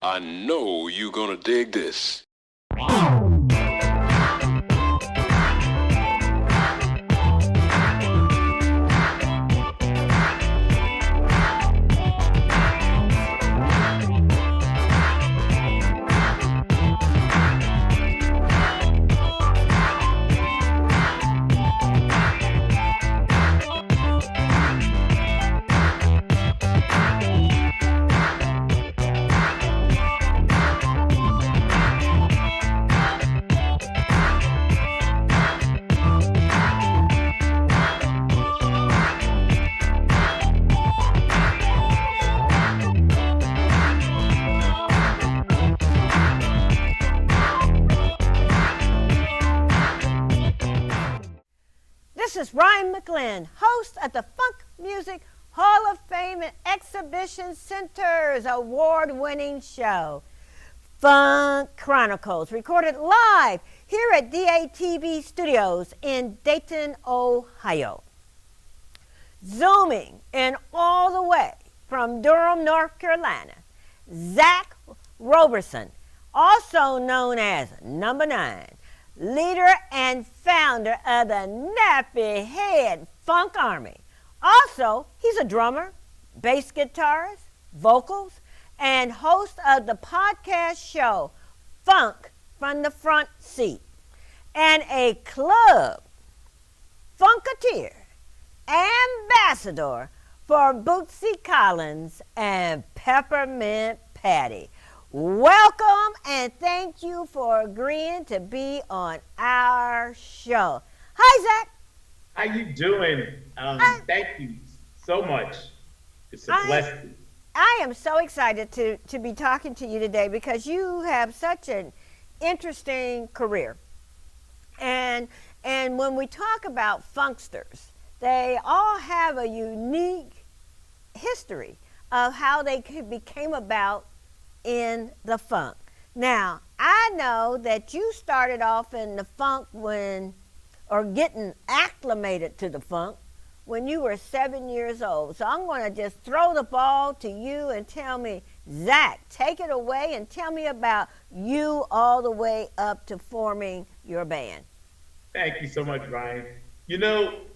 I know you're gonna dig this. This is Rhine McLin, host of the Funk Music Hall of Fame and Exhibition Center's award-winning show, Funk Chronicles, recorded live here at DATV Studios in Dayton, Ohio. Zooming in all the way from Durham, North Carolina, Zack Roberson, also known as Number 9, leader and founder of the Nappy Head Funk Army. Also, he's a drummer, bass guitarist, vocals, and host of the podcast show Funk from the Front Seat, and a club funketeer, ambassador for Bootsy Collins and Peppermint Patty. Welcome and thank you for agreeing to be on our show. Hi, Zack. How you doing? Thank you so much. It's a blessing. I am so excited to be talking to you today because you have such an interesting career. And when we talk about funksters, they all have a unique history of how they became about in the funk. Now, I know that you started off in the funk getting acclimated to the funk when you were 7 years old. So I'm going to just throw the ball to you and tell me, Zack, take it away and tell me about you all the way up to forming your band. Thank you so much, Ryan.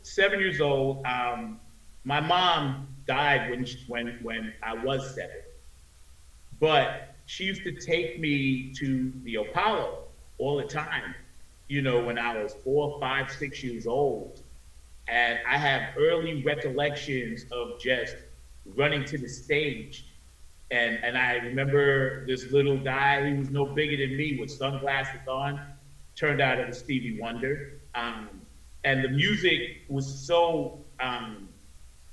7 years old, my mom died when I was 7. But she used to take me to the Apollo all the time, when I was 4, 5, 6 years old. And I have early recollections of just running to the stage. And I remember this little guy, he was no bigger than me with sunglasses on, turned out it was Stevie Wonder. And the music was so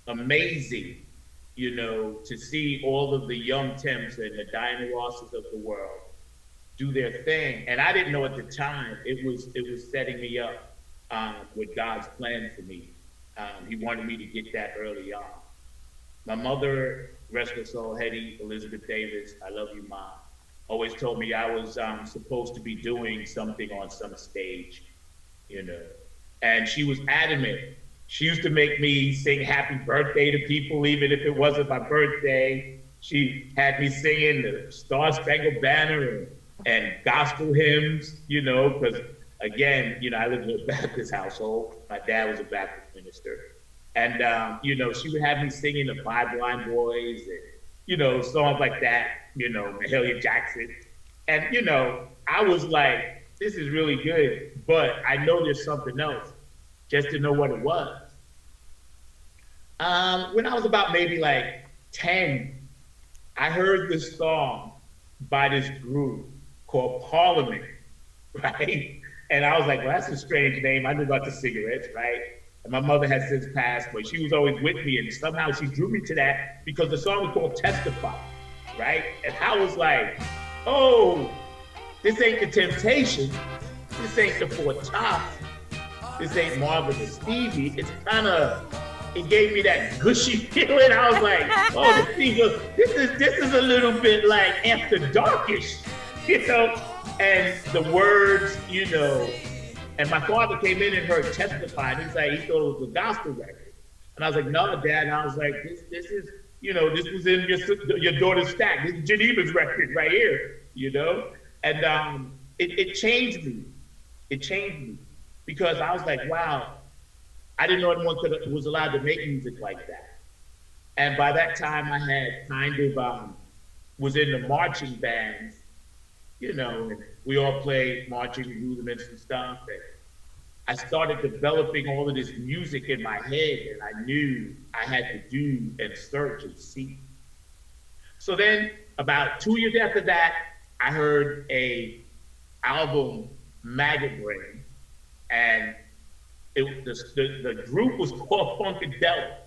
amazing, to see all of the young Temps and the Diana Rosses of the world do their thing. And I didn't know at the time it was setting me up with God's plan for me. He wanted me to get that early on. My mother, rest her soul, Hetty Elizabeth Davis, I love you, Mom, always told me I was supposed to be doing something on some stage, And she was adamant. She used to make me sing happy birthday to people, even if it wasn't my birthday. She had me singing the Star Spangled Banner and gospel hymns, because again, I lived in a Baptist household. My dad was a Baptist minister. And, she would have me singing the Five Blind Boys and, songs like that, Mahalia Jackson. And, I was like, this is really good, but I know there's something else. Just to know what it was. When I was about maybe 10, I heard this song by this group called Parliament, right? And I was like, well, that's a strange name. I knew about the cigarettes, right? And my mother has since passed, but she was always with me, and somehow she drew me to that because the song was called Testify, right? And I was like, oh, this ain't the Temptations. This ain't the Four Tops. This ain't Marvin and Stevie. It gave me that gushy feeling. I was like, oh, this is a little bit like After Darkish, and the words, and my father came in and heard Testify, and he thought it was a gospel record. And I was like, no, Dad. And I was like, this was in your daughter's stack. This is Geneva's record right here, And it changed me. It changed me because I was like, wow, I didn't know anyone was allowed to make music like that. And by that time I had kind of, was in the marching bands, and we all played marching rudiments and stuff. And I started developing all of this music in my head, and I knew I had to do and search and seek. So then about 2 years after that, I heard a album, Maggot Brain, and the group was called Funkadelic.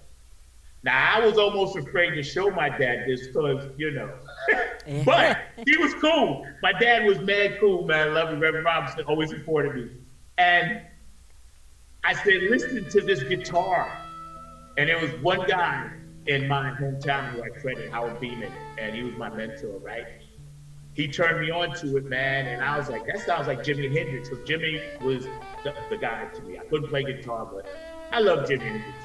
Now, I was almost afraid to show my dad this because, but he was cool. My dad was mad cool, man. I love him. Reverend Robinson always supported me. And I said, listen to this guitar. And there was one guy in my hometown who I credit, Howard Beeman, and he was my mentor, right? He turned me on to it, man, and I was like, that sounds like Jimi Hendrix. So Jimmy was the guy to me. I couldn't play guitar, but I love Jimi Hendrix.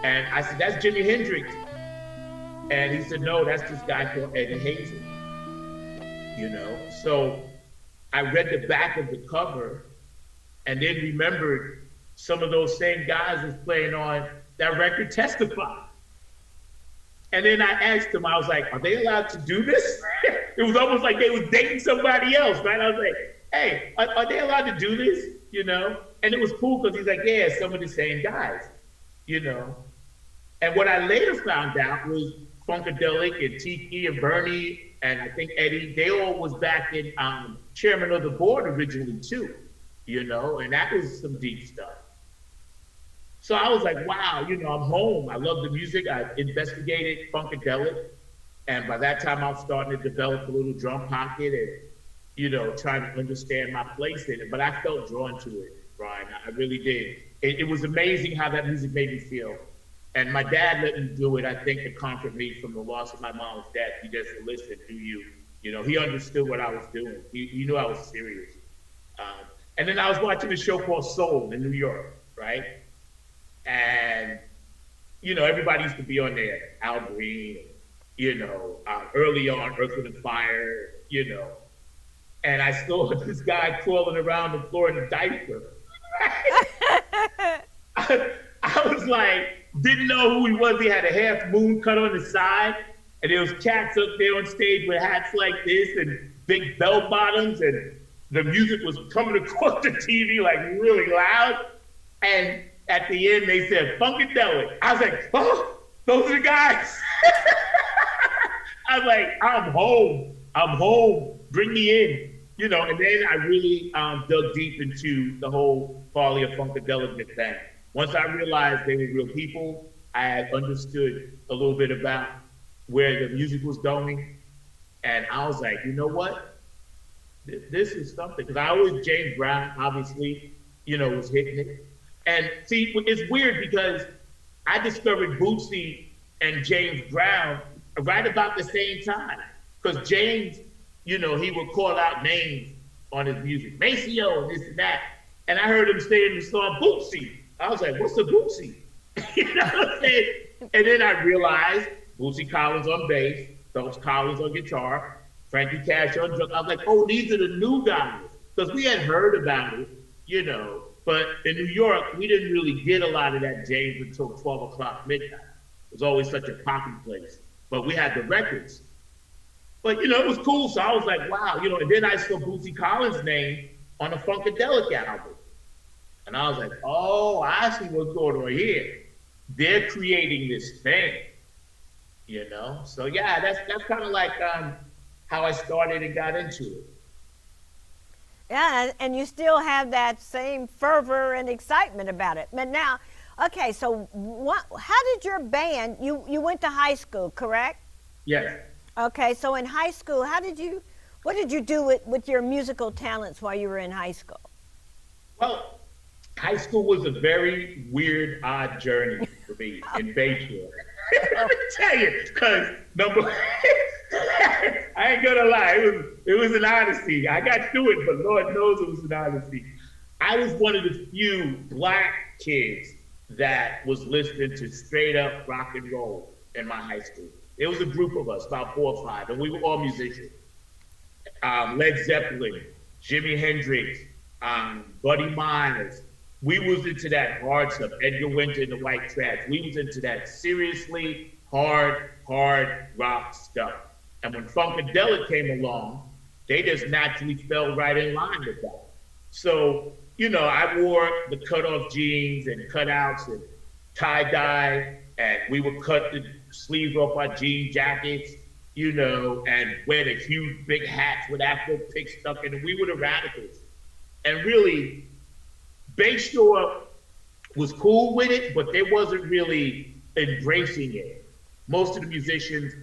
And I said, that's Jimi Hendrix. And he said, no, that's this guy called Eddie Hazel. So I read the back of the cover and then remembered some of those same guys was playing on that record, Testify. And then I asked him, I was like, are they allowed to do this? It was almost like they was dating somebody else, right? I was like, hey, are they allowed to do this? And it was cool because he's like, yeah, some of the same guys, And what I later found out was Funkadelic and Tiki and Bernie and I think Eddie, they all was back in chairman of the board originally too, and that was some deep stuff. So I was like, wow, I'm home. I love the music. I investigated Funkadelic. And by that time, I was starting to develop a little drum pocket and, trying to understand my place in it. But I felt drawn to it, Brian. I really did. It was amazing how that music made me feel. And my dad let me do it, I think, to comfort me from the loss of my mom's death. He just listened to you. He understood what I was doing. He knew I was serious. And then I was watching a show called Soul in New York, right? And, everybody used to be on there, Al Green, early on, Earth, Wind & Fire, And I saw this guy crawling around the floor in a diaper. I was like, didn't know who he was. He had a half moon cut on the side. And there was cats up there on stage with hats like this and big bell bottoms. And the music was coming across the TV like really loud. And at the end, they said, Funkadelic. I was like, oh, those are the guys. I was like, I'm home. Bring me in. And then I really dug deep into the whole Farley of Funkadelic thing. Once I realized they were real people, I had understood a little bit about where the music was going. And I was like, you know what? This is something. Because I always, James Brown, obviously, was hitting it. And see, it's weird because I discovered Bootsy and James Brown right about the same time. Because James, he would call out names on his music, Maceo and this and that. And I heard him say in the song, Bootsy. I was like, what's a Bootsy? You know what I'm saying? And then I realized Bootsy Collins on bass, Phelps Collins on guitar, Frankie Cash on drums. I was like, oh, these are the new guys. Because we had heard about it, but in New York, we didn't really get a lot of that James until 12 o'clock midnight. It was always such a poppy place. But we had the records. But, it was cool. So I was like, wow, and then I saw Bootsy Collins' name on the Funkadelic album. And I was like, oh, I see what's going on here. They're creating this thing, So yeah, that's kind of like how I started and got into it. Yeah, and you still have that same fervor and excitement about it. But now, okay, so how did your band, you went to high school, correct? Yes. Okay, so in high school, what did you do with your musical talents while you were in high school? Well, high school was a very weird, odd journey for me in Bayshore. Let me tell you, because I ain't gonna lie, it was an odyssey. I got through it, but Lord knows it was an odyssey. I was one of the few black kids that was listening to straight up rock and roll. in my high school. There was a group of us, about 4 or 5, and we were all musicians. Led Zeppelin, Jimi Hendrix, Buddy Miles. We was into that hard stuff. Edgar Winter and the White Trash. We was into that seriously hard rock stuff. And when Funkadelic came along, they just naturally fell right in line with that. So, you know, I wore the cut-off jeans and cutouts and tie-dye, and we would cut the sleeves off our jean jackets, you know, and wear the huge big hats with Afro picks stuck in it. We were the radicals. And really, Bayshore was cool with it, but they wasn't really embracing it. Most of the musicians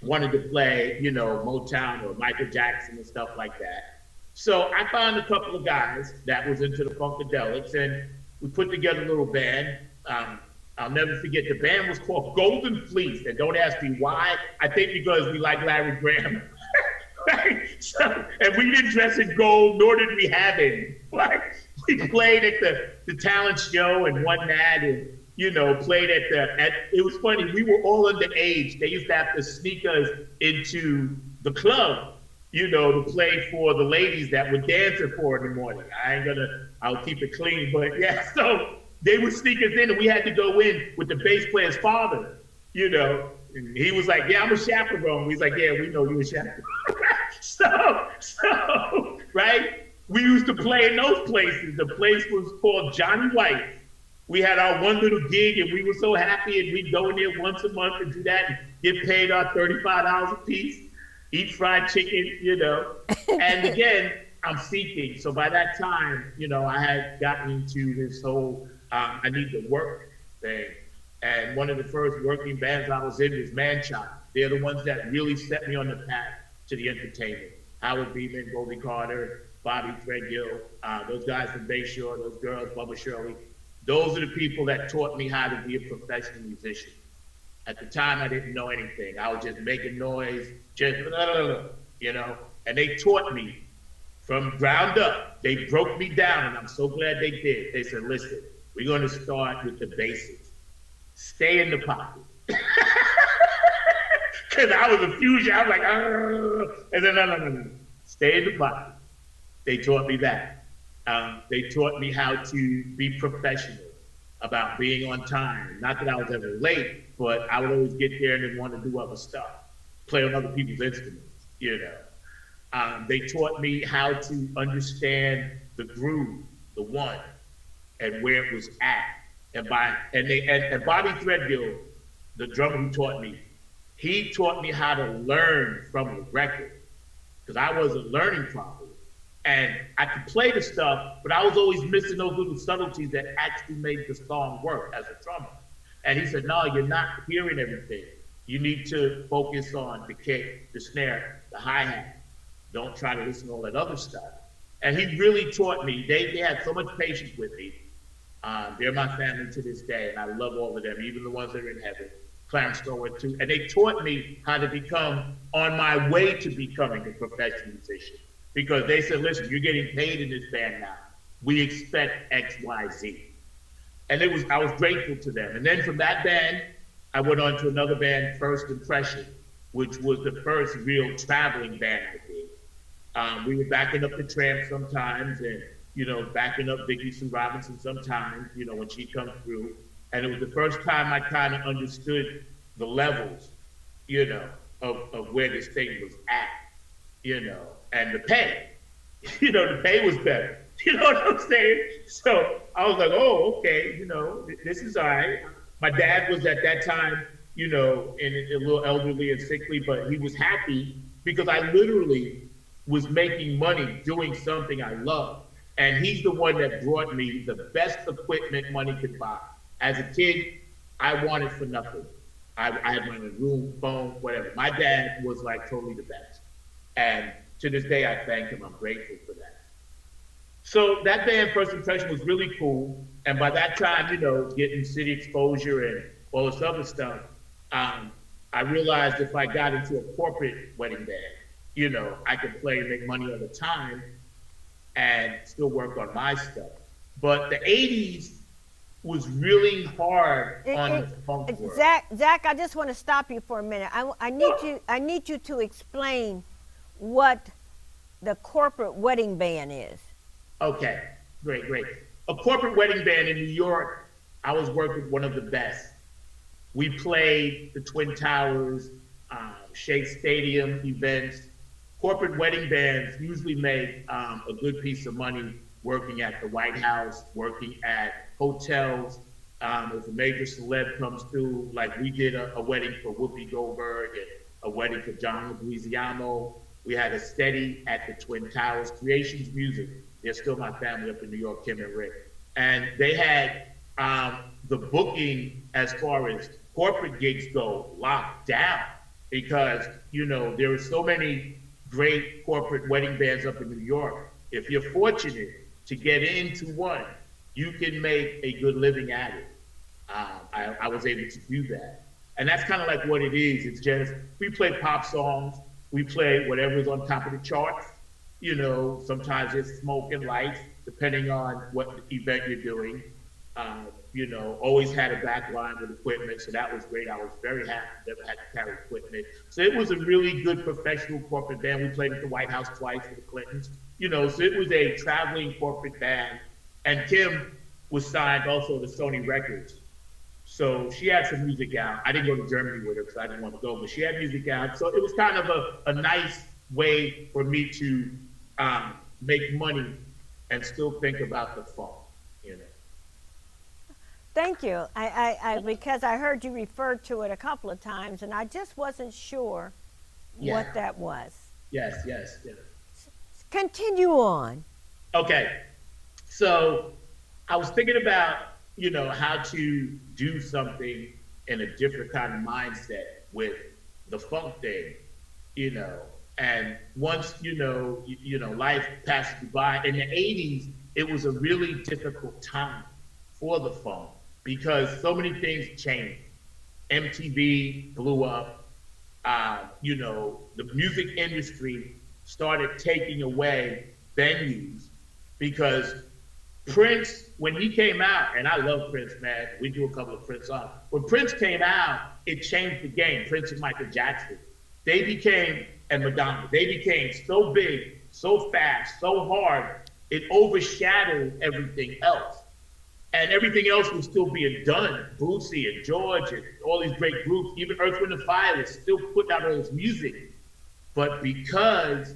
wanted to play, you know, Motown or Michael Jackson and stuff like that. So I found a couple of guys that was into the Funkadelics, and we put together a little band. I'll never forget, the band was called Golden Fleece, and don't ask me why. I think because we like Larry Graham. Right? So, and we didn't dress in gold, nor did we have any. Like, we played at the talent show and won that, and, you know, played at it was funny, we were all underage. They used to have to sneak us into the club, you know, to play for the ladies that would dance at 4 in the morning. I'll keep it clean, but yeah, so they would sneak us in, and we had to go in with the bass player's father, you know. And he was like, yeah, I'm a chaperone. He's like, yeah, we know you're a chaperone. so, right? We used to play in those places. The place was called Johnny White. We had our one little gig, and we were so happy, and we'd go in there once a month and do that and get paid our $35 a piece, eat fried chicken, you know. And again, I'm seeking. So by that time, you know, I had gotten into this whole I need to work thing. And one of the first working bands I was in was Manchild. They're the ones that really set me on the path to the entertainment. Howard Beeman, Goldie Carter, Bobby Threadgill, those guys from Bayshore, those girls, Bubba Shirley. Those are the people that taught me how to be a professional musician. At the time, I didn't know anything. I was just making noise, just, you know, and they taught me from ground up. They broke me down, and I'm so glad they did. They said, listen, we're going to start with the basics. Stay in the pocket. Because I was a fusion. I was like, and then no. Stay in the pocket. They taught me that. They taught me how to be professional about being on time. Not that I was ever late, but I would always get there and then want to do other stuff, play on other people's instruments, you know. They taught me how to understand the groove, the one, and where it was at. And Bobby Threadgill, the drummer who taught me, he taught me how to learn from a record, because I wasn't learning properly. And I could play the stuff, but I was always missing those little subtleties that actually made the song work as a drummer. And he said, no, you're not hearing everything. You need to focus on the kick, the snare, the hi-hat. Don't try to listen to all that other stuff. And he really taught me. They had so much patience with me. They're my family to this day, and I love all of them, even the ones that are in heaven. Clarence Stowart too. And they taught me how to become on my way to becoming a professional musician. Because they said, listen, you're getting paid in this band now. We expect X, Y, Z. And I was grateful to them. And then from that band, I went on to another band, First Impression, which was the first real traveling band I did. We were backing up the Tramp sometimes, and, you know, backing up Vicki Sue Robinson sometimes, you know, when she come through. And it was the first time I kind of understood the levels, you know, of where this thing was at, you know, and the pay. You know, the pay was better. You know what I'm saying? So I was like, oh, okay, you know, this is all right. My dad was at that time, you know, a little elderly and sickly, but he was happy because I literally was making money doing something I loved. And he's the one that brought me the best equipment money could buy. As a kid, I wanted for nothing. I had my own room, phone, whatever. My dad was like totally the best. And to this day, I thank him. I'm grateful for that. So that band, First Impression, was really cool. And by that time, you know, getting city exposure and all this other stuff, I realized if I got into a corporate wedding band, you know, I could play and make money all the time and still work on my stuff. But the 80s was really hard It- on it- the funk world. Zach, I just want to stop you for a minute. I need you to explain what the corporate wedding band is. Okay, great. A corporate wedding band in New York, I was working with one of the best. We played the Twin Towers, Shea Stadium events. Corporate wedding bands usually make a good piece of money working at the White House, working at hotels. If a major celeb comes through, like we did a wedding for Whoopi Goldberg and a wedding for John Leguizamo. We had a steady at the Twin Towers. Creations Music, they're still my family up in New York, Kim and Rick. And they had the booking as far as corporate gigs go locked down because, you know, there are so many great corporate wedding bands up in New York. If you're fortunate to get into one, you can make a good living at it. I was able to do that. And that's kind of like what it is. It's just, we play pop songs, we play whatever's on top of the charts. You know, sometimes it's smoke and lights, depending on what event you're doing. You know, always had a back line with equipment, so that was great. I was very happy, never had to carry equipment. So it was a really good professional corporate band. We played at the White House twice for the Clintons. You know, so it was a traveling corporate band. And Kim was signed also to Sony Records. So she had some music out. I didn't go to Germany with her because I didn't want to go, but she had music out. So it was kind of a nice way for me to make money and still think about the funk, you know. Thank you. I because I heard you refer to it a couple of times, and I just wasn't sure what that was. Yes. Continue on. Okay. So I was thinking about, you know, how to do something in a different kind of mindset with the funk thing, you know. And once, you know, life passes you by. In the 80s, it was a really difficult time for the funk because so many things changed. MTV blew up. You know, the music industry started taking away venues because Prince, when he came out, and I love Prince, man, we do a couple of Prince songs. When Prince came out, it changed the game. Prince and Michael Jackson, they became, and Madonna, they became so big, so fast, so hard, it overshadowed everything else. And everything else was still being done. Bootsy and George and all these great groups, even Earth, Wind & Fire was still putting out all this music. But because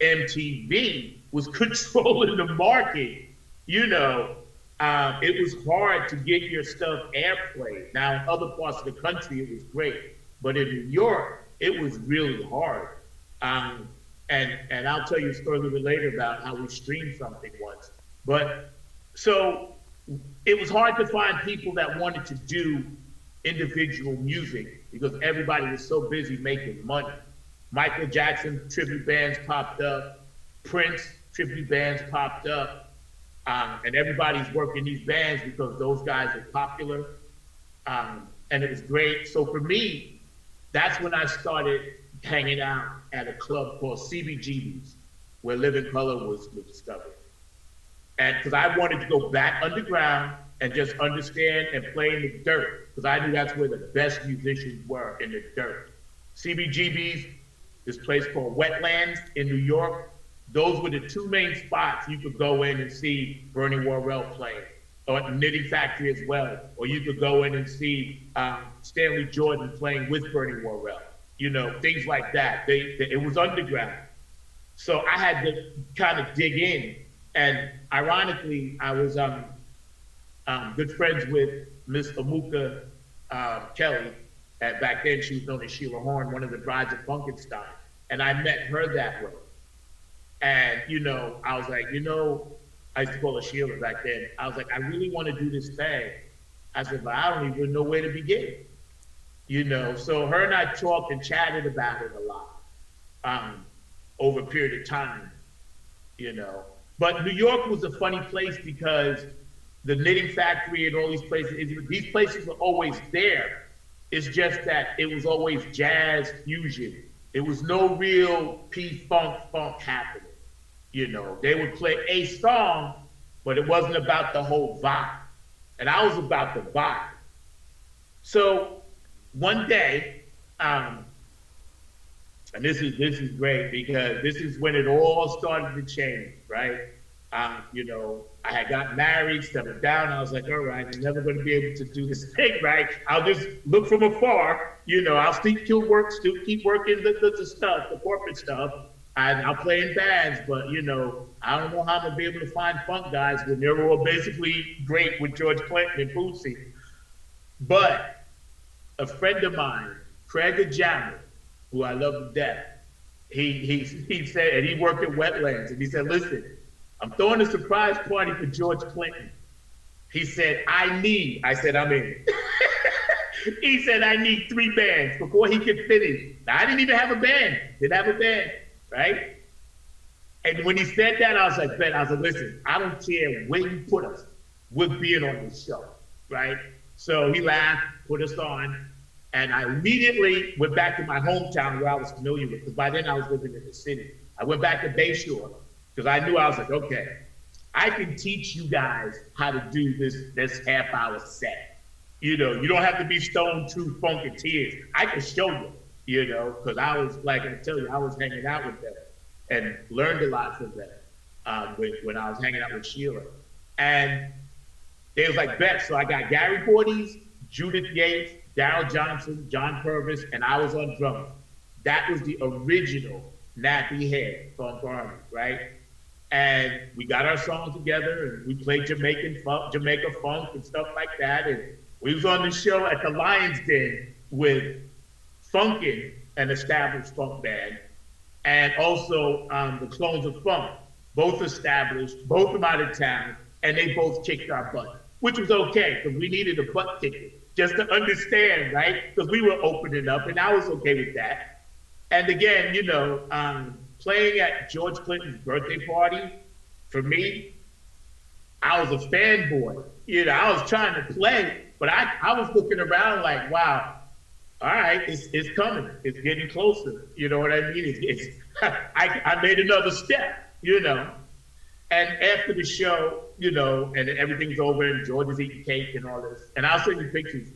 MTV was controlling the market, you know, it was hard to get your stuff airplayed. Now, in other parts of the country, it was great. But in New York, it was really hard. And I'll tell you a story a little bit later about how we streamed something once. But so it was hard to find people that wanted to do individual music because everybody was so busy making money. Michael Jackson tribute bands popped up, Prince tribute bands popped up, and everybody's working these bands because those guys are popular, and it was great. So for me, that's when I started hanging out at a club called CBGB's, where Living Color was discovered. And because I wanted to go back underground and just understand and play in the dirt, because I knew that's where the best musicians were, in the dirt. CBGB's, this place called Wetlands in New York, those were the two main spots you could go in and see Bernie Worrell play, or at the Knitting Factory as well, or you could go in and see Stanley Jordan playing with Bernie Worrell, you know, things like that. It was underground. So I had to kind of dig in. And ironically, I was good friends with Miss Amuka Kelly. And back then, she was known as Sheila Horn, one of the brides of Funkenstein. And I met her that way. And, you know, I was like, you know, I used to call her Sheila back then. I was like, I really want to do this thing. I said, but I don't even know where to begin. You know, so her and I talked and chatted about it a lot over a period of time, you know. But New York was a funny place because the Knitting Factory and all these places were always there. It's just that it was always jazz fusion. It was no real P-Funk happening. You know, they would play a song but it wasn't about the whole vibe. And I was about the vibe. So one day, and this is great because this is when it all started to change, right? You know, I had got married, settled down. I was like, all right, I'm never going to be able to do this thing, right? I'll just look from afar. You know, I'll still keep working the stuff, the corporate stuff, and I'll play in bands. But you know, I don't know how I'm gonna be able to find funk guys when they're all basically great with George Clinton and Bootsy. But a friend of mine, Craig Ajama, who I love to death, he said, and he worked at Wetlands, and he said, listen, I'm throwing a surprise party for George Clinton. He said, I said, I'm in. He said, I need 3 bands before he could finish. Now, I didn't even have a band. Didn't have a band, right? And when he said that, I was like, Ben, I was like, listen, I don't care where you put us. We're being on this show, right? So he laughed, put us on, and I immediately went back to my hometown where I was familiar with, because by then I was living in the city. I went back to Bayshore, because I knew, I was like, okay, I can teach you guys how to do this half-hour set. You know, you don't have to be Stone True Funketeers. I can show you, you know, because I was, like I tell you, I was hanging out with them and learned a lot from them when I was hanging out with Sheila. And they was like, bet. So I got Gary Fortes, Judith Yates, Daryl Johnson, John Purvis, and I was on drums. That was the original Nappy Head Funk Army, right? And we got our songs together and we played Jamaica funk and stuff like that. And we was on the show at the Lion's Den with Funkin', an established funk band, and also the Clones of Funk, both established, both from out of town, and they both kicked our butt, which was okay, because we needed a butt kicking, just to understand, right? Because we were opening up, and I was okay with that. And again, you know, playing at George Clinton's birthday party, for me, I was a fanboy. You know, I was trying to play, but I was looking around like, wow, all right, it's coming. It's getting closer. You know what I mean? I made another step, you know. And after the show, you know, and everything's over and George is eating cake and all this, and I'll send you pictures.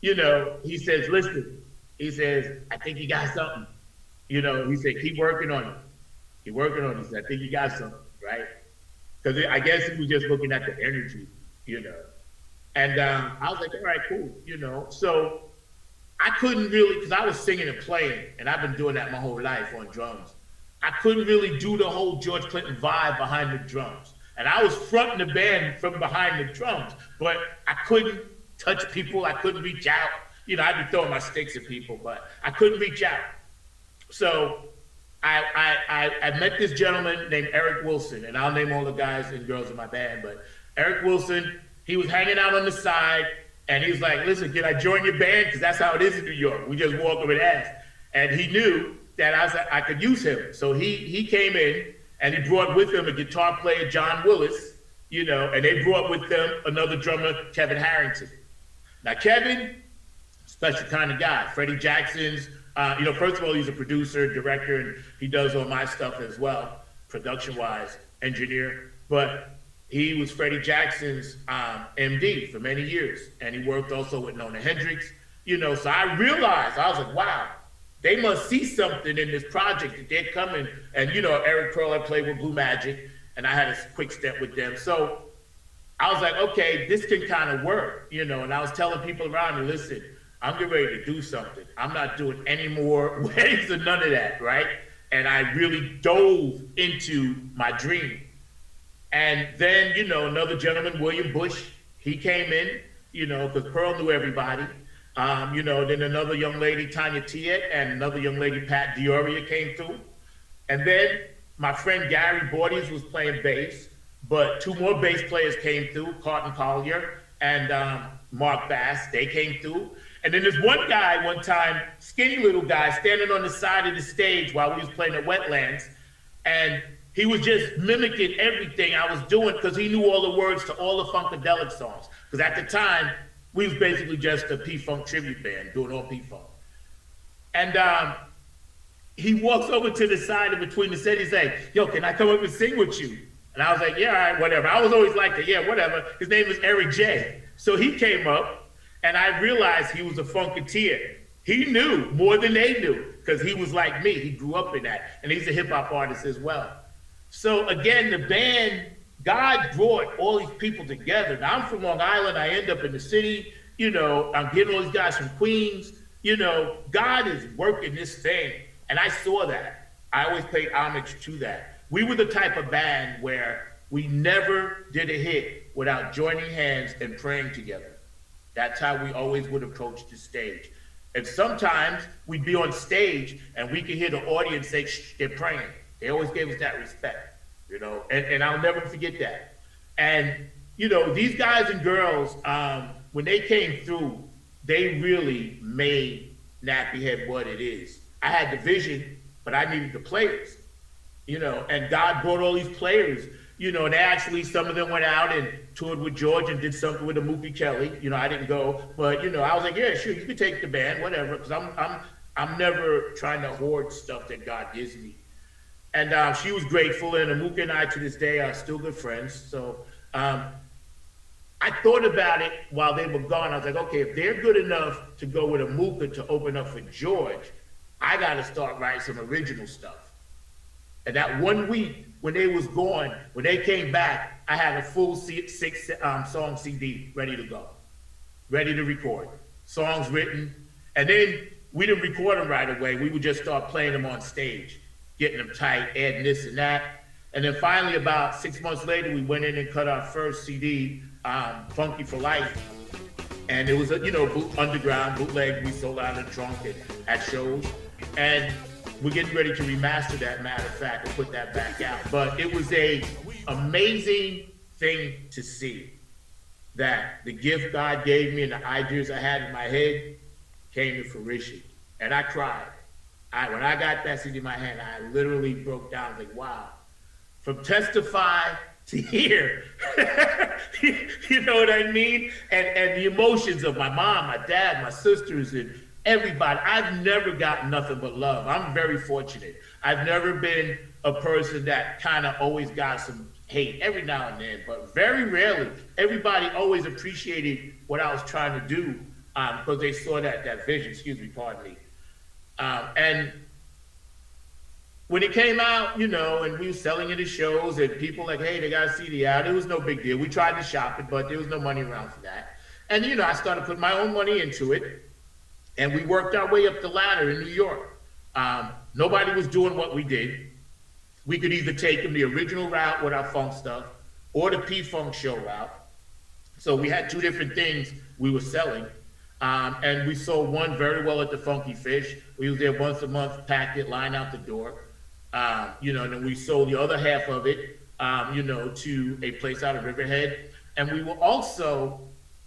You know, he says, listen, he says, I think you got something. You know, he said, keep working on it. Keep working on it. He said, I think you got something, right? Because I guess he was just looking at the energy, you know. And I was like, all right, cool, you know. So I couldn't really, because I was singing and playing, and I've been doing that my whole life on drums. I couldn't really do the whole George Clinton vibe behind the drums. And I was fronting the band from behind the drums, but I couldn't touch people. I couldn't reach out. You know, I'd be throwing my sticks at people, but I couldn't reach out. So I met this gentleman named Eric Wilson, and I'll name all the guys and girls in my band, but Eric Wilson, he was hanging out on the side, and he was like, listen, can I join your band? Because that's how it is in New York. We just walk up and ask. And he knew that I could use him. So he came in, and he brought with him a guitar player, John Willis, you know, and they brought with them another drummer, Kevin Harrington. Now, Kevin, special kind of guy. Freddie Jackson's, you know, first of all, he's a producer, director, and he does all my stuff as well, production-wise, engineer. But he was Freddie Jackson's MD for many years, and he worked also with Nona Hendrix, you know. So I realized, I was like, wow, they must see something in this project that they're coming. And, you know, Eric Pearl, I played with Blue Magic, and I had a quick step with them. So I was like, okay, this can kind of work, you know. And I was telling people around me, listen, I'm getting ready to do something. I'm not doing any more weddings or none of that, right? And I really dove into my dream. And then, you know, another gentleman, William Bush, he came in, you know, because Pearl knew everybody. You know, then another young lady, Tanya Tiet, and another young lady, Pat Dioria, came through. And then my friend Gary Bordes was playing bass, but 2 more bass players came through, Carlton Collier and Mark Bass, they came through. And then there's one guy one time, skinny little guy, standing on the side of the stage while we was playing at Wetlands, and he was just mimicking everything I was doing because he knew all the words to all the Funkadelic songs. Because at the time, we was basically just a P-Funk tribute band doing all P-Funk. And he walks over to the side in between the set. He's like, yo, can I come up and sing with you? And I was like, yeah, all right, whatever. I was always like, yeah, whatever. His name was Eric J. So he came up, and I realized he was a funketeer. He knew more than they knew, because he was like me. He grew up in that. And he's a hip-hop artist as well. So again, the band, God brought all these people together. Now, I'm from Long Island. I end up in the city. You know, I'm getting all these guys from Queens. You know, God is working this thing. And I saw that. I always paid homage to that. We were the type of band where we never did a hit without joining hands and praying together. That's how we always would approach the stage. And sometimes we'd be on stage and we could hear the audience say, shh, they're praying. They always gave us that respect, you know, and I'll never forget that. And, you know, these guys and girls, when they came through, they really made Nappy Head what it is. I had the vision, but I needed the players. You know, and God brought all these players, you know, and actually some of them went out and toured with George and did something with the Mookie Kelly. You know, I didn't go, but you know, I was like, yeah, sure, you can take the band, whatever, because I'm never trying to hoard stuff that God gives me. And she was grateful, and Amuka and I to this day are still good friends. So I thought about it while they were gone. I was like, okay, if they're good enough to go with Amuka to open up for George, I got to start writing some original stuff. And that 1 week when they was gone, when they came back, I had a full six song CD ready to go, ready to record, songs written. And then we didn't record them right away. We would just start playing them on stage, getting them tight, adding this and that. And then finally, about 6 months later, we went in and cut our first CD, Funky for Life. And it was a, you know, underground bootleg. We sold out in the trunk and at shows. And we're getting ready to remaster that, matter of fact, and put that back out. But it was a amazing thing to see that the gift God gave me and the ideas I had in my head came to fruition. And I cried. When I got that CD in my hand, I literally broke down. I was like, wow. From Testify to here, you know what I mean? And the emotions of my mom, my dad, my sisters, and everybody. I've never gotten nothing but love. I'm very fortunate. I've never been a person that kind of always got some hate every now and then, but very rarely. Everybody always appreciated what I was trying to do because they saw that vision. Excuse me, pardon me. And when it came out, you know, and we were selling it at shows, and people like, hey, they got a CD out. It was no big deal. We tried to shop it, but there was no money around for that. And, you know, I started putting my own money into it. And we worked our way up the ladder in New York. Nobody was doing what we did. We could either take them the original route with our funk stuff or the P-Funk show route. So we had two different things we were selling. And we sold one very well at the Funky Fish. We was there once a month, packed it, line out the door. You know, and then we sold the other half of it, you know, to a place out of Riverhead. And we were also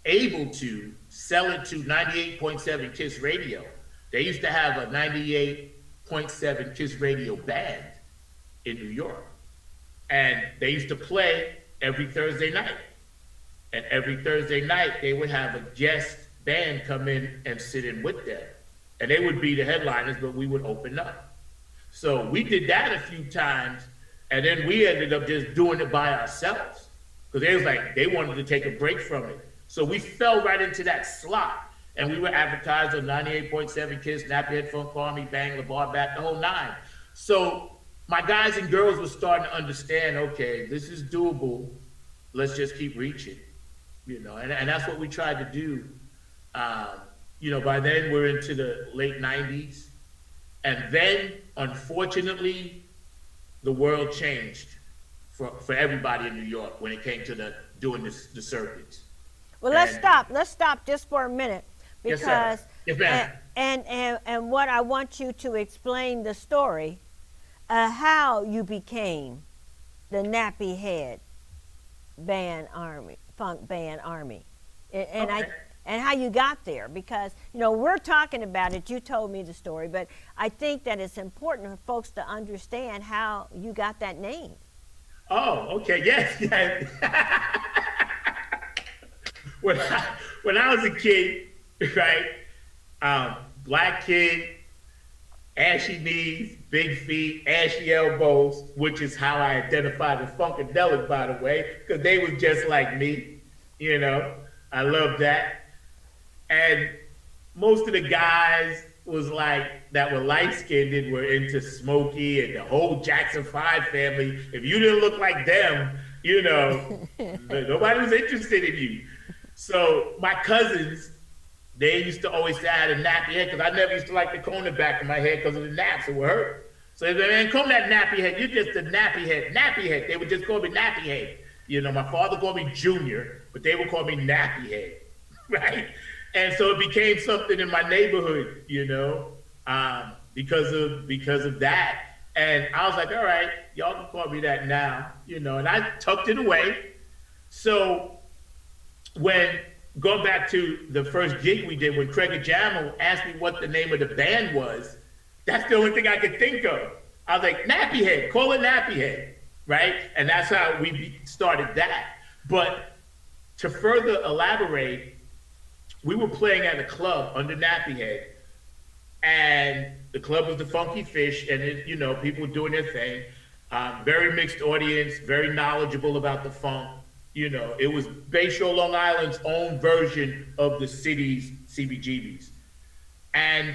able to sell it to 98.7 Kiss Radio. They used to have a 98.7 Kiss Radio band in New York. And they used to play every Thursday night. And every Thursday night, they would have a guest band come in and sit in with them. And they would be the headliners, but we would open up. So we did that a few times, and then we ended up just doing it by ourselves. Because they was like, they wanted to take a break from it. So we fell right into that slot, and we were advertised on 98.7 Kiss, Nappy Head Funk Army, Bang, the Bar Back, the whole nine. So my guys and girls were starting to understand, okay, this is doable. Let's just keep reaching, you know, and that's what we tried to do. You know, by then we're into the late 90s. And then, unfortunately, the world changed for everybody in New York when it came to doing the circuits. Well, let's stop just for a minute, because yes, and what I want you to explain the story, how you became the Nappy Head Band Army, Funk Band Army, and okay. And how you got there, because you know we're talking about it. You told me the story, but I think that it's important for folks to understand how you got that name. Oh, okay, yes. When I was a kid, right, black kid, ashy knees, big feet, ashy elbows, which is how I identify the Funkadelic, by the way, because they was just like me, you know. I love that. And most of the guys was like, that were light-skinned were into Smokey and the whole Jackson 5 family. If you didn't look like them, you know, nobody was interested in you. So my cousins, they used to always say I had a nappy head, because I never used to like the comb the back of my head because of the naps, it would hurt. So they said, man, comb that nappy head, you're just a nappy head. They would just call me nappy head. You know, my father called me Junior, but they would call me nappy head, right? And so it became something in my neighborhood, you know, because of that. And I was like, all right, y'all can call me that now, you know, and I tucked it away. So when, going back to the first gig we did, when Craig Ajamo asked me what the name of the band was, that's the only thing I could think of. I was like, Nappy Head, call it Nappy Head, right? And that's how we started that. But to further elaborate, we were playing at a club under Nappy Head, and the club was the Funky Fish, and it, you know, people doing their thing. Very mixed audience, very knowledgeable about the funk. You know, it was Bayshore, Long Island's own version of the city's CBGBs. And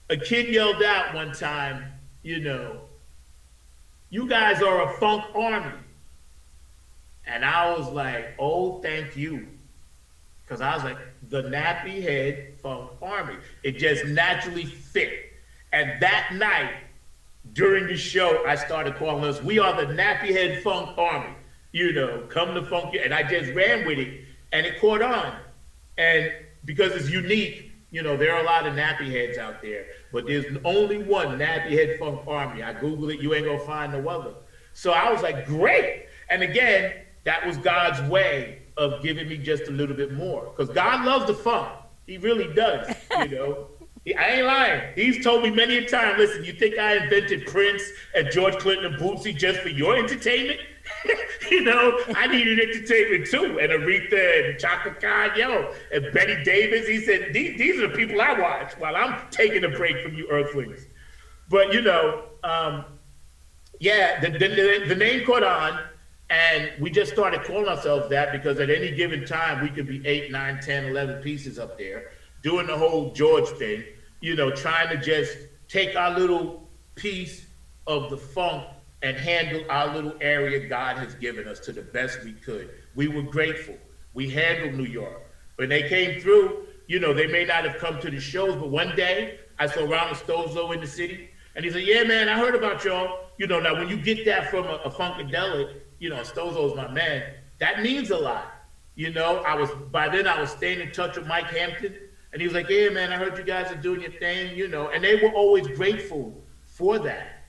a kid yelled out one time, you know, you guys are a funk army. And I was like, oh, thank you. Because I was like, the Nappy Head Funk Army. It just naturally fit. And that night, during the show, I started calling us, we are the Nappy Head Funk Army. You know, come to funk. And I just ran with it, and it caught on. And because it's unique, you know, there are a lot of nappy heads out there, but there's only one Nappy Head Funk Army. I Googled it, you ain't gonna find no other. So I was like, great. And again, that was God's way of giving me just a little bit more. Because God loves the funk. He really does, you know. I ain't lying. He's told me many a time, listen, you think I invented Prince and George Clinton and Bootsy just for your entertainment? You know, I needed entertainment too. And Aretha and Chaka Khan, yo, and Betty Davis. He said, these are the people I watch while I'm taking a break from you earthlings. But, you know, yeah, the name caught on. And we just started calling ourselves that because at any given time, we could be 8, 9, 10, 11 pieces up there doing the whole George thing, you know, trying to just take our little piece of the funk and handle our little area God has given us to the best we could. We were grateful. We handled New York. When they came through, you know, they may not have come to the shows, but one day I saw Ronald Stozo in the city, and he said, yeah, man, I heard about y'all. You know, now when you get that from a Funkadelic, you know, Stozo's my man, that means a lot. You know, by then I was staying in touch with Mike Hampton, and he was like, yeah, man, I heard you guys are doing your thing, you know, and they were always grateful for that,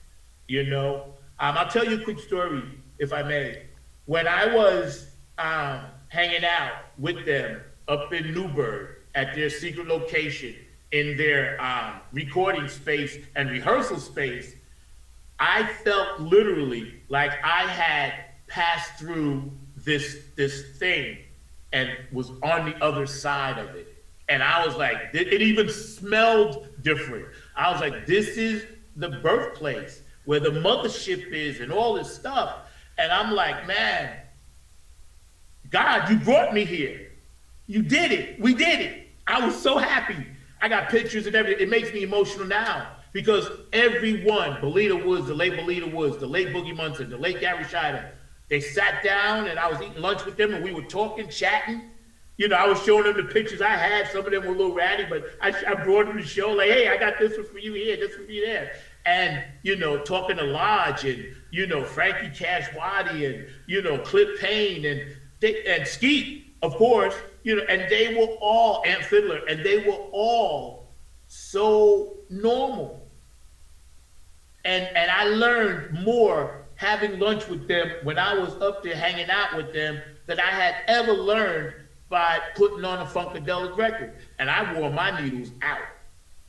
you know. I'll tell you a quick story, if I may. When I was hanging out with them up in Newburgh at their secret location in their recording space and rehearsal space, I felt literally like I had passed through this thing and was on the other side of it. And I was like, it even smelled different. I was like, this is the birthplace where the mothership is and all this stuff. And I'm like, man, God, you brought me here. You did it. We did it. I was so happy. I got pictures and everything. It makes me emotional now because everyone, Belita Woods, the late Belita Woods, the late Boogie Munson, the late Gary Scheider, they sat down and I was eating lunch with them and we were talking, chatting. You know, I was showing them the pictures I had. Some of them were a little ratty, but I brought them to the show like, hey, I got this one for you here, this one for you there. And, you know, talking to Lodge and, you know, Frankie Cashwadi and, you know, Clip Payne and Skeet, of course, you know, and they were all, Ant Fiddler, and they were all so normal. And I learned more having lunch with them when I was up there hanging out with them than I had ever learned by putting on a Funkadelic record. And I wore my needles out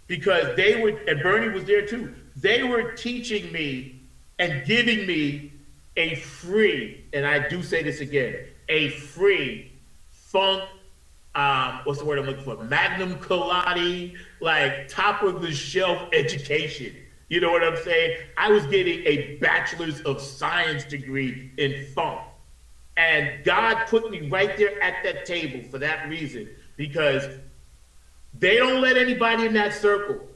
because they were, and Bernie was there too, they were teaching me and giving me a free, and I do say this again, a free funk, what's the word I'm looking for? Magnum Colati, like top of the shelf education. You know what I'm saying? I was getting a bachelor's of science degree in funk. And God put me right there at that table for that reason, because they don't let anybody in that circle.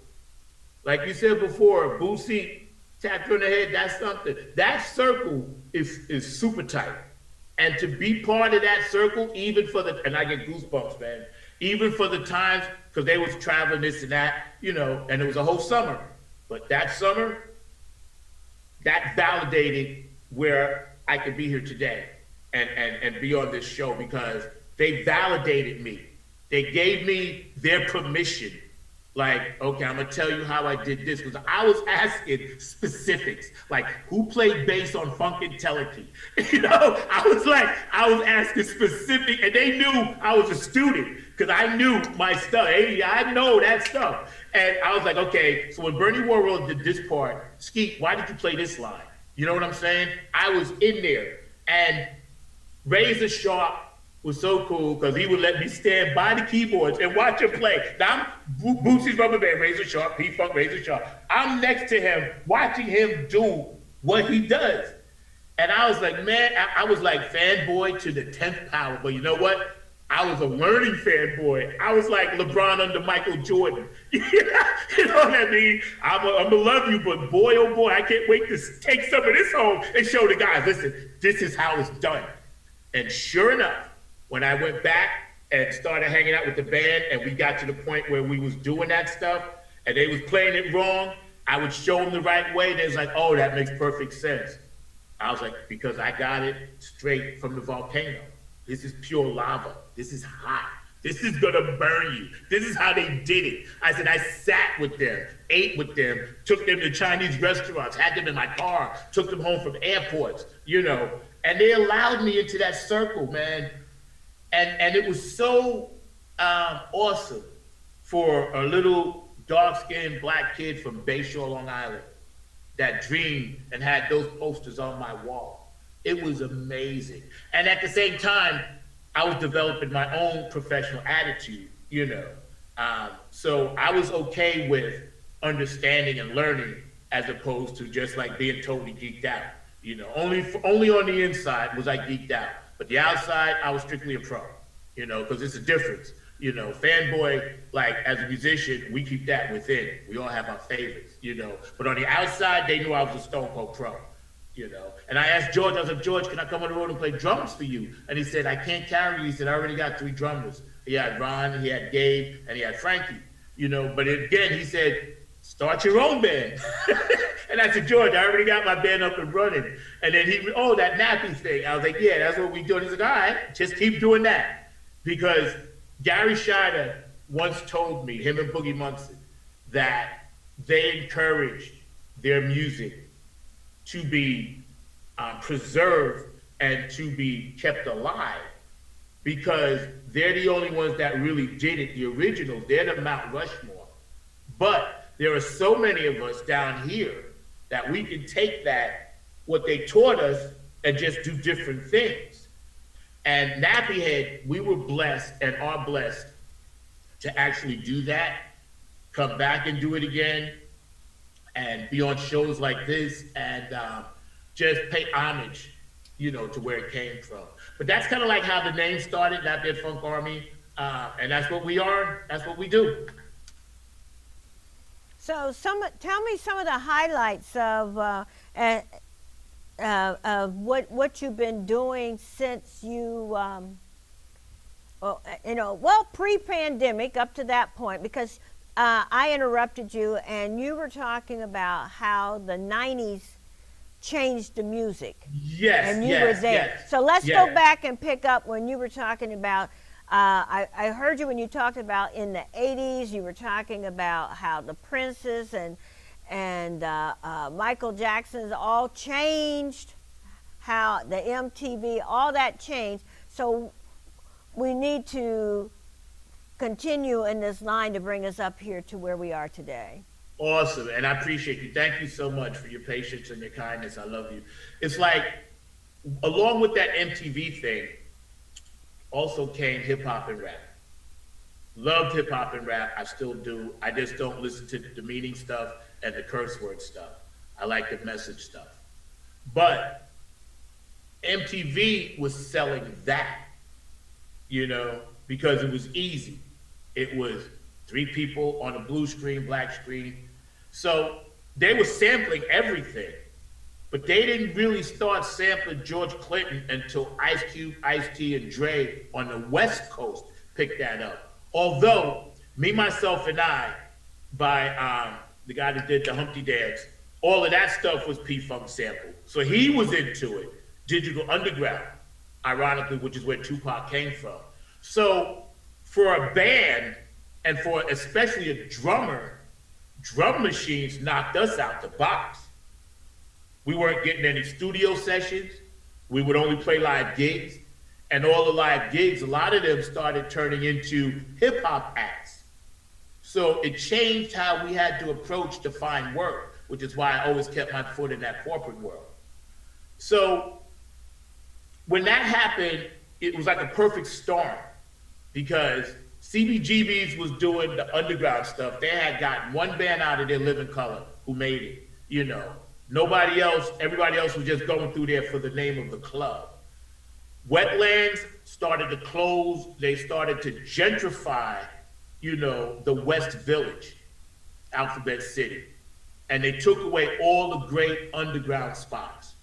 Like you said before, Boosie tapped you on the head, that's something. That circle is super tight. And to be part of that circle, even for the, and I get goosebumps, man, even for the times, because they was traveling this and that, you know, and it was a whole summer. But that summer, that validated where I could be here today and be on this show, because they validated me. They gave me their permission. Like, okay, I'm gonna tell you how I did this, because I was asking specifics, like who played bass on Funkenteleki? You know, I was asking specific, and they knew I was a student because I knew my stuff. Hey, I know that stuff, and I was like, okay. So when Bernie Worrell did this part, Skeet, why did you play this line? You know what I'm saying? I was in there, and Razor Sharp was so cool because he would let me stand by the keyboards and watch him play. Now I'm Boosie's rubber band, Razor Sharp, P-Funk, Razor Sharp. I'm next to him, watching him do what he does. And I was like, man, I was like fanboy to the 10th power. But you know what? I was a learning fanboy. I was like LeBron under Michael Jordan. You know what I mean? I'm gonna love you, but boy, oh boy, I can't wait to take some of this home and show the guys, listen, this is how it's done. And sure enough, when I went back and started hanging out with the band, and we got to the point where we was doing that stuff and they was playing it wrong, I would show them the right way. They was like, oh, that makes perfect sense. I was like, because I got it straight from the volcano. This is pure lava. This is hot. This is gonna burn you. This is how they did it. I said, I sat with them, ate with them, took them to Chinese restaurants, had them in my car, took them home from airports, you know, and they allowed me into that circle, man. And it was so awesome for a little dark-skinned black kid from Bayshore, Long Island, that dreamed and had those posters on my wall. It was amazing. And at the same time, I was developing my own professional attitude, you know. So I was okay with understanding and learning as opposed to just like being totally geeked out. You know, only on the inside was I geeked out. But the outside, I was strictly a pro, you know, because it's a difference. You know, fanboy, like as a musician, we keep that within. We all have our favorites, you know. But on the outside, they knew I was a Stone Cold pro, you know. And I asked George, I was like, George, can I come on the road and play drums for you? And he said, I can't carry you. He said, I already got 3 drummers. He had Ron, he had Gabe, and he had Frankie, you know. But again, he said, start your own band. And I said, George, I already got my band up and running. And then that Nappy thing. I was like, yeah, that's what we do. And he's like, all right, just keep doing that. Because Gary Scheider once told me, him and Boogie Munson, that they encouraged their music to be preserved and to be kept alive, because they're the only ones that really did it, the originals. They're the Mount Rushmore. But there are so many of us down here that we can take that, what they taught us, and just do different things. And Nappy Head, we were blessed and are blessed to actually do that, come back and do it again, and be on shows like this, and just pay homage, you know, to where it came from. But that's kind of like how the name started, Nappy Head Funk Army, and that's what we are, that's what we do. So tell me some of the highlights of what you've been doing since you, pre-pandemic up to that point, because I interrupted you and you were talking about how the 90s changed the music. Yes, and you were there. Yes, so let's go back and pick up when you were talking about, I heard you when you talked about in the 80s, you were talking about how the Princes and Michael Jackson's all changed, how the MTV, all that changed. So we need to continue in this line to bring us up here to where we are today. Awesome, and I appreciate you. Thank you so much for your patience and your kindness. I love you. It's like, along with that MTV thing, also came hip hop and rap. Loved hip hop and rap, I still do. I just don't listen to the demeaning stuff and the curse word stuff. I like the message stuff. But MTV was selling that, you know, because it was easy. It was 3 people on a blue screen, black screen. So they were sampling everything, but they didn't really start sampling George Clinton until Ice Cube, Ice-T, and Dre on the West Coast picked that up. Although, Me, Myself, and I, by the guy that did the Humpty Dance, all of that stuff was P-Funk sample. So he was into it. Digital Underground, ironically, which is where Tupac came from. So for a band, and for especially a drummer, drum machines knocked us out the box. We weren't getting any studio sessions. We would only play live gigs. And all the live gigs, a lot of them started turning into hip hop acts. So it changed how we had to approach to find work, which is why I always kept my foot in that corporate world. So when that happened, it was like a perfect storm, because CBGB's was doing the underground stuff. They had gotten one band out of their living color who made it, you know. Nobody else, everybody else was just going through there for the name of the club. Wetlands started to close. They started to gentrify, you know, the West Village, Alphabet City. And they took away all the great underground spots.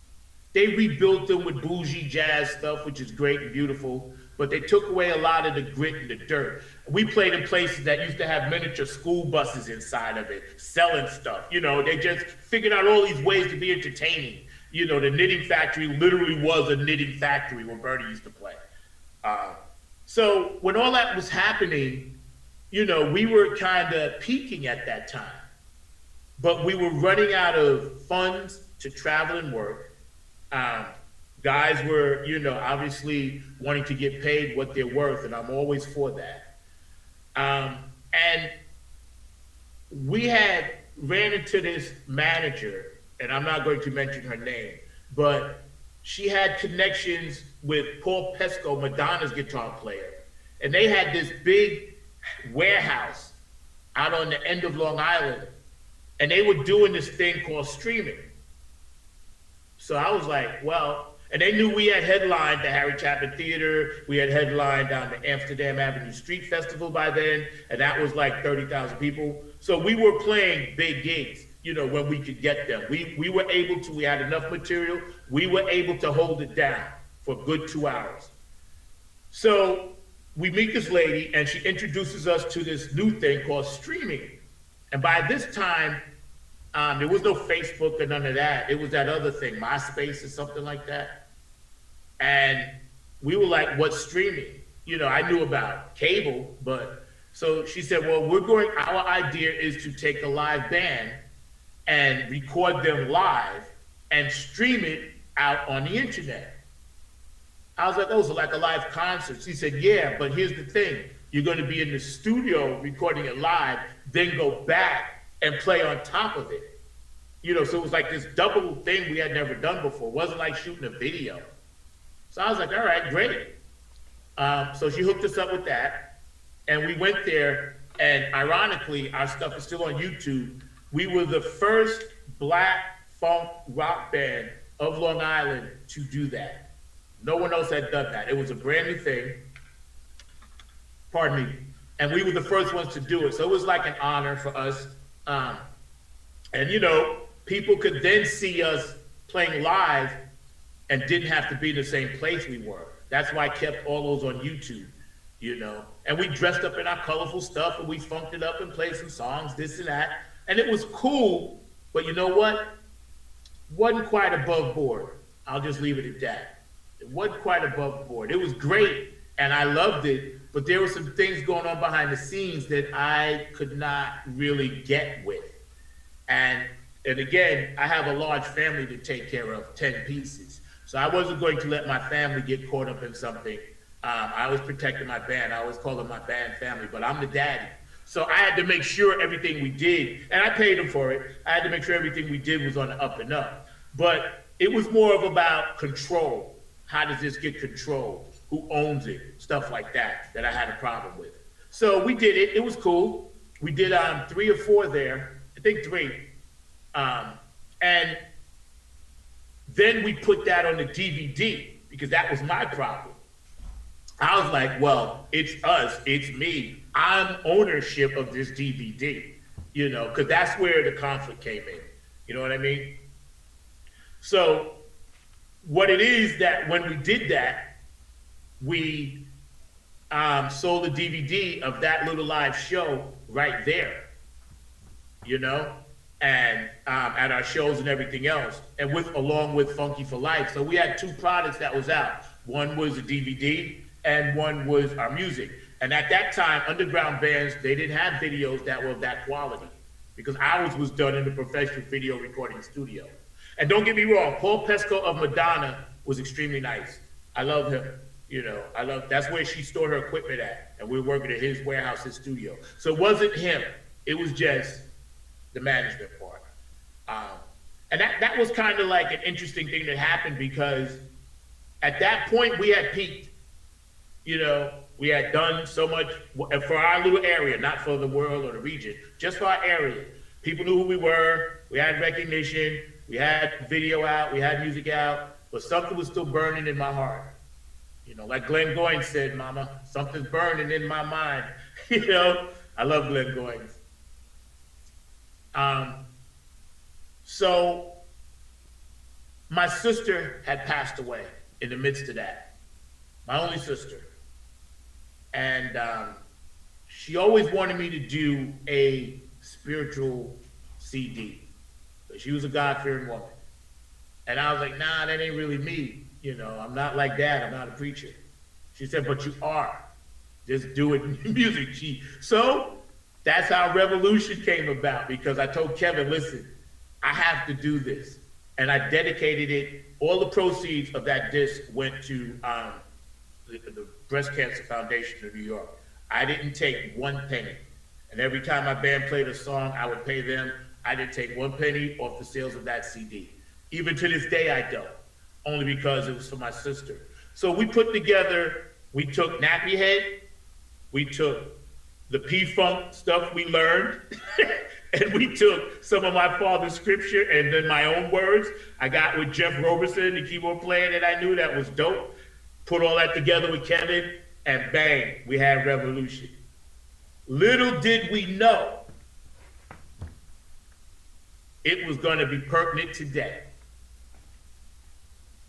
They rebuilt them with bougie jazz stuff, which is great and beautiful, but they took away a lot of the grit and the dirt. We played in places that used to have miniature school buses inside of it, selling stuff. You know, they just figured out all these ways to be entertaining. You know, the Knitting Factory literally was a knitting factory where Bertie used to play. So when all that was happening, you know, we were kind of peaking at that time, but we were running out of funds to travel and work. Guys were, you know, obviously wanting to get paid what they're worth, and I'm always for that. And we had ran into this manager, and I'm not going to mention her name, but she had connections with Paul Pesco, Madonna's guitar player. And they had this big warehouse out on the end of Long Island, and they were doing this thing called streaming. So I was like, well, and they knew we had headlined the Harry Chapin Theater. We had headlined down the Amsterdam Avenue Street Festival by then, and that was like 30,000 people. So we were playing big gigs, you know, when we could get them. We were able to, we had enough material, we were able to hold it down for a good 2 hours. So we meet this lady, and she introduces us to this new thing called streaming. And by this time, there was no Facebook or none of that. It was that other thing, MySpace or something like that. And we were like, what's streaming? You know, I knew about cable, but so she said, well, our idea is to take a live band and record them live and stream it out on the internet. I was like, oh, so like a live concert. She said, yeah, but here's the thing. You're going to be in the studio recording it live, then go back and play on top of it. You know, so it was like this double thing we had never done before. It wasn't like shooting a video. So I was like, all right, great. So she hooked us up with that. And we went there, and ironically, our stuff is still on YouTube. We were the first Black funk rock band of Long Island to do that. No one else had done that. It was a brand new thing. Pardon me. And we were the first ones to do it. So it was like an honor for us. And you know, people could then see us playing live and didn't have to be in the same place we were. That's why I kept all those on YouTube, you know. And we dressed up in our colorful stuff, and we funked it up and played some songs, this and that. And it was cool, but you know what? Wasn't quite above board. I'll just leave it at that. It wasn't quite above board. It was great, and I loved it, but there were some things going on behind the scenes that I could not really get with. And again, I have a large family to take care of, 10 pieces. So I wasn't going to let my family get caught up in something. I was protecting my band. I always call them my band family, but I'm the daddy. So I had to make sure everything we did, and I paid them for it, I had to make sure everything we did was on the up and up. But it was more of about control. How does this get controlled? Who owns it? Stuff like that I had a problem with. So we did it. It was cool. We did 3 or 4 there. I think 3. And then we put that on the DVD because that was my problem. I was like, well, it's us, it's me. I'm ownership of this DVD, you know, because that's where the conflict came in. You know what I mean? So what it is that when we did that, we sold a DVD of that little live show right there, you know, and at our shows and everything else, and along with Funky for Life. So we had two products that was out. One was a DVD and one was our music. And at that time, underground bands, they didn't have videos that were of that quality because ours was done in the professional video recording studio. And don't get me wrong, Paul Pesco of Madonna was extremely nice. I love him. You know, that's where she stored her equipment at. And we were working at his warehouse, his studio. So it wasn't him. It was just the management part. And that was kind of like an interesting thing that happened because at that point we had peaked. You know, we had done so much for our little area, not for the world or the region, just for our area. People knew who we were. We had recognition. We had video out. We had music out. But something was still burning in my heart. You know, like Glenn Goins said, Mama, something's burning in my mind. You know, I love Glenn Goins. So my sister had passed away in the midst of that. My only sister. And she always wanted me to do a spiritual CD. But she was a God-fearing woman. And I was like, nah, that ain't really me. You know, I'm not like that. I'm not a preacher. She said, but you are. Just do it in music. So that's how Revolution came about because I told Kevin, listen, I have to do this. And I dedicated it. All the proceeds of that disc went to the Breast Cancer Foundation of New York. I didn't take one penny. And every time my band played a song, I would pay them. I didn't take one penny off the sales of that CD. Even to this day, I don't, only because it was for my sister. So we put together, we took Nappy Head, we took the P-Funk stuff we learned, and we took some of my father's scripture and then my own words. I got with Zack Roberson, the keyboard player that I knew that was dope, put all that together with Kevin, and bang, we had Revolution. Little did we know it was gonna be pertinent today.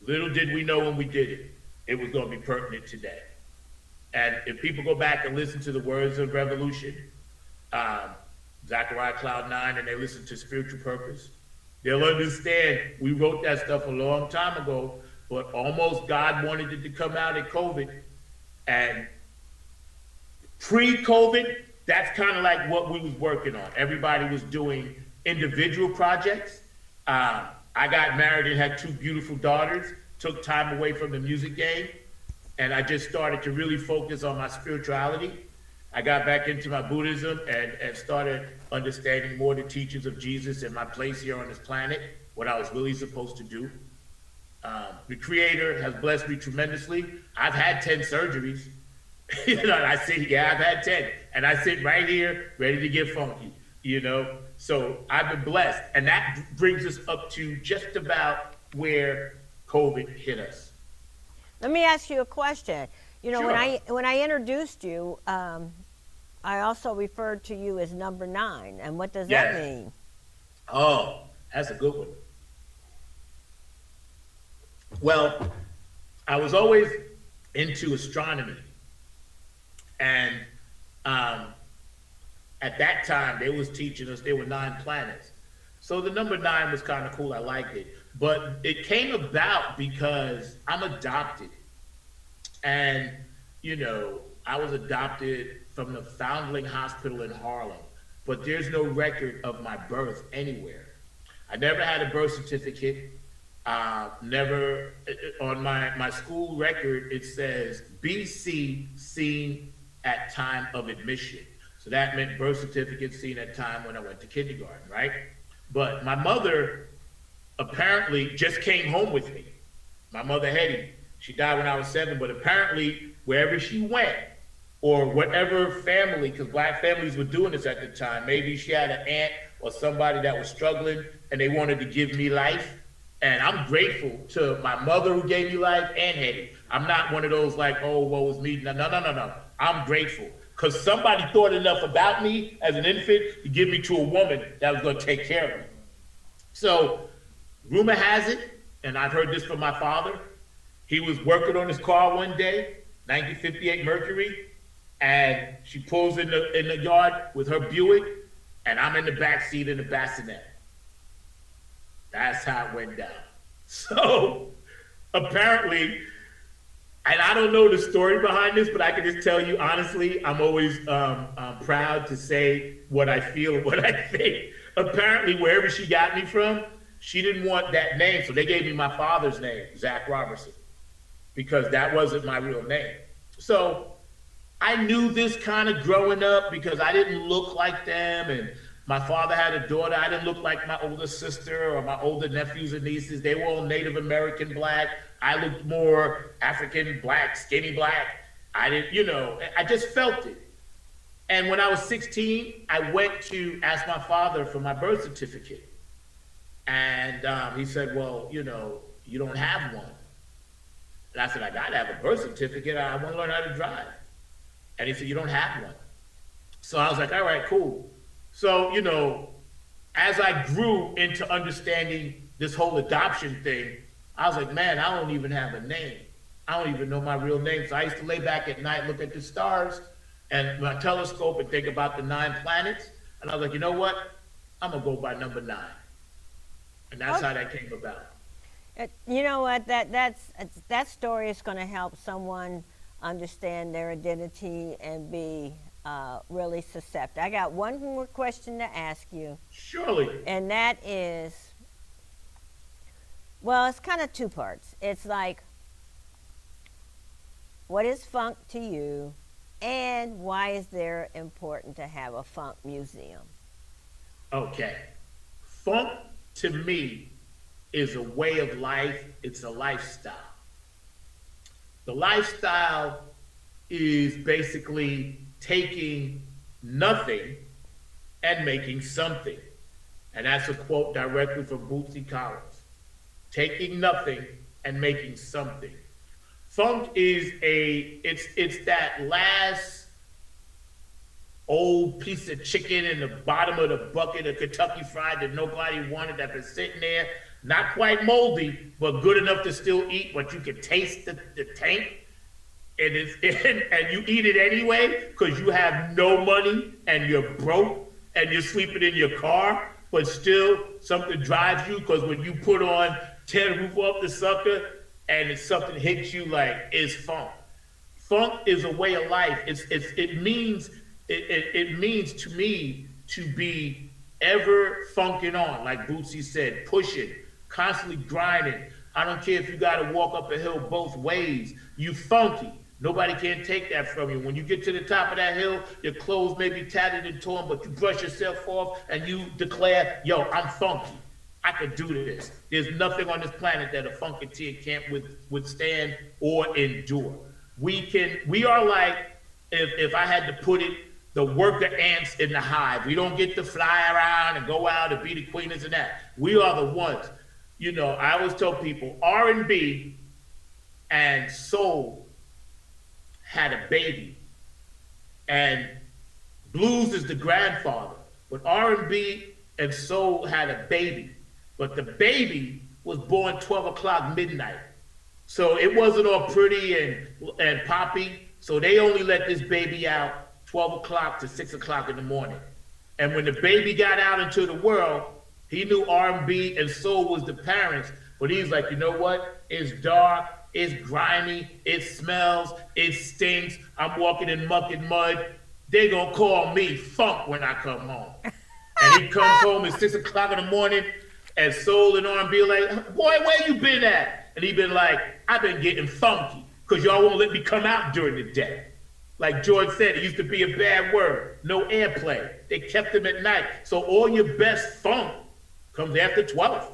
Little did we know when we did it, it was gonna be pertinent today. And if people go back and listen to the words of Revolution, Zachariah Cloud 9, and they listen to Spiritual Purpose, they'll understand we wrote that stuff a long time ago, but almost God wanted it to come out at COVID. And pre-COVID, that's kind of like what we was working on. Everybody was doing individual projects. I got married and had two beautiful daughters, took time away from the music game, and I just started to really focus on my spirituality. I got back into my Buddhism and started understanding more the teachings of Jesus and my place here on this planet, what I was really supposed to do. The Creator has blessed me tremendously. I've had 10 surgeries. You know, and I sit here, I've had 10, and I sit right here ready to get funky, you know? So I've been blessed, and that brings us up to just about where COVID hit us. Let me ask you a question. You know, Sure. when I introduced you, I also referred to you as number 9, and what does that Yes. mean? Oh, that's a good one. Well, I was always into astronomy. And at that time, they was teaching us there were 9 planets. So the number 9 was kind of cool. I liked it. But it came about because I'm adopted. And, you know, I was adopted from the Foundling Hospital in Harlem. But there's no record of my birth anywhere. I never had a birth certificate. Never, on my school record, it says BC seen at time of admission. So that meant birth certificate seen at time when I went to kindergarten, right? But my mother apparently just came home with me. My mother, Hetty, she died when I was 7, but apparently wherever she went, or whatever family, because Black families were doing this at the time, maybe she had an aunt or somebody that was struggling and they wanted to give me life. And I'm grateful to my mother who gave me life and Hetty. I'm not one of those like, oh, woe is me. No. I'm grateful because somebody thought enough about me as an infant to give me to a woman that was going to take care of me. So rumor has it, and I've heard this from my father, he was working on his car one day, 1958 Mercury, and she pulls in the yard with her Buick, and I'm in the back seat in the bassinet. That's how it went down. So apparently, and I don't know the story behind this, but I can just tell you honestly, I'm always proud to say what I feel and what I think. Apparently, wherever she got me from, she didn't want that name, so they gave me my father's name, Zack Roberson, because that wasn't my real name. So I knew this kind of growing up because I didn't look like them, and my father had a daughter. I didn't look like my older sister or my older nephews and nieces. They were all Native American black. I looked more African black, skinny black. I didn't, I just felt it. And when I was 16, I went to ask my father for my birth certificate. And he said, well, you don't have one. And I said, I gotta have a birth certificate. I wanna learn how to drive. And he said, you don't have one. So I was like, all right, cool. So, as I grew into understanding this whole adoption thing, I was like, man, I don't even have a name. I don't even know my real name. So I used to lay back at night, look at the stars and my telescope and think about the 9 planets. And I was like, you know what? I'm gonna go by number 9. And that's how that came about. You know what? That story is going to help someone understand their identity and be really susceptible. I got one more question to ask you. Surely. And that is, well, it's kind of 2 parts. It's like, what is funk to you, and why is there important to have a funk museum? Okay. Funk to me is a way of life. It's a lifestyle. The lifestyle is basically taking nothing and making something. And that's a quote directly from Bootsy Collins. Taking nothing and making something. Funk is it's that last old piece of chicken in the bottom of the bucket of Kentucky Fried that nobody wanted, that been sitting there, not quite moldy, but good enough to still eat, but you can taste the tank. And you eat it anyway because you have no money and you're broke and you're sleeping in your car, but still something drives you because when you put on tear the roof off the sucker and something hits you, like, it's funk. Funk is a way of life. It means to me to be ever funking on, like Bootsy said, pushing, constantly grinding. I don't care if you gotta walk up a hill both ways, you funky. Nobody can take that from you. When you get to the top of that hill, your clothes may be tattered and torn, but you brush yourself off and you declare, yo, I'm funky. I could do this. There's nothing on this planet that a funketeer can't withstand or endure. We are like, if I had to put it, the worker ants in the hive. We don't get to fly around and go out and be the queen and that. We are the ones. I always tell people, R&B and soul had a baby, and blues is the grandfather, but R&B and soul had a baby, but the baby was born 12 o'clock midnight. So it wasn't all pretty and poppy, so they only let this baby out 12 o'clock to 6 o'clock in the morning. And when the baby got out into the world, he knew R&B and soul was the parents, but he's like, you know what? It's dark, it's grimy, it smells, it stinks, I'm walking in muck and mud. They gonna call me funk when I come home. And he comes home at 6 o'clock in the morning, and soul and R&B like, boy, where you been at? And he been like, I've been getting funky, because y'all won't let me come out during the day. Like George said, it used to be a bad word, no airplay. They kept them at night. So all your best funk comes after 12.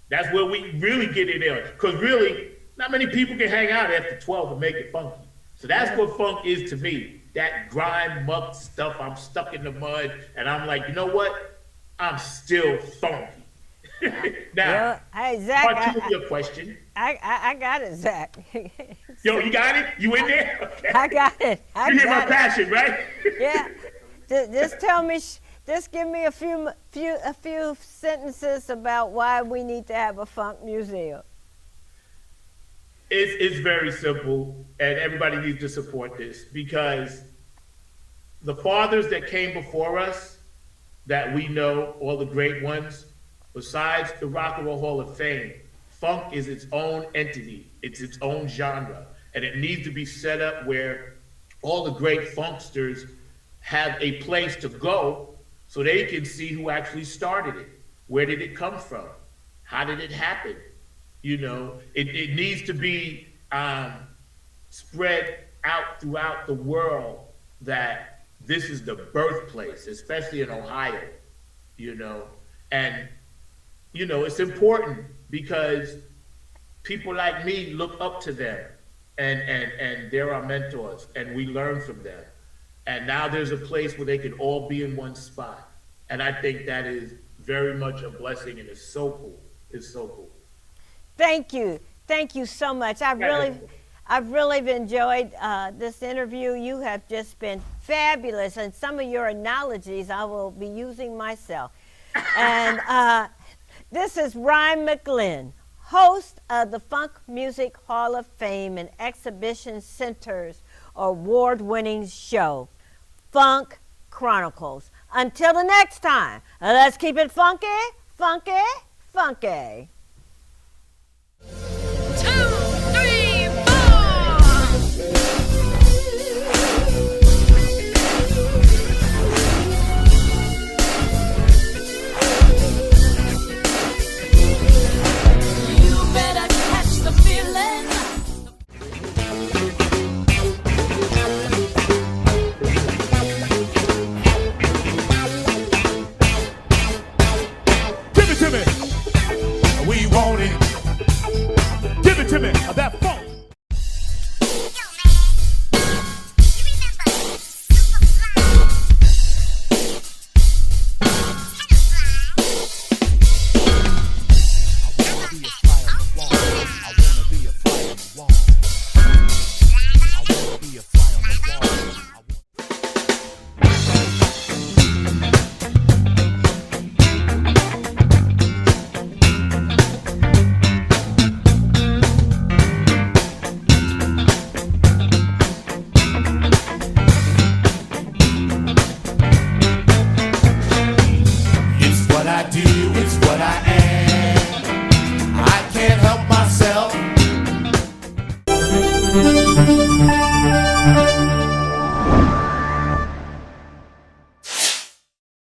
That's where we really get it in. Because really, not many people can hang out after 12 and make it funky. So that's what funk is to me. That grime, muck stuff, I'm stuck in the mud, and I'm like, you know what? I'm still funky. Now, Yeah. Hey, Zach, part two of your question. I got it, Zach. Yo, you got it? You in there? Okay. I got it. You hear my passion, right? Yeah. Just tell me, just give me a few sentences about why we need to have a funk museum. It's very simple, and everybody needs to support this because the fathers that came before us, that we know, all the great ones, besides the Rock and Roll Hall of Fame, funk is its own entity. It's its own genre, and it needs to be set up where all the great funksters have a place to go so they can see who actually started it. Where did it come from? How did it happen? You know, it needs to be spread out throughout the world that this is the birthplace, especially in Ohio, you know. And, you know, it's important because people like me look up to them and they're our mentors and we learn from them. And now there's a place where they can all be in one spot. And I think that is very much a blessing and it's so cool. It's so cool. Thank you. Thank you so much. I've really enjoyed this interview. You have just been fabulous, and some of your analogies I will be using myself. And this is Rhine McLin, host of the Funk Music Hall of Fame and Exhibition Center's award-winning show, Funk Chronicles. Until the next time, let's keep it funky, funky, funky.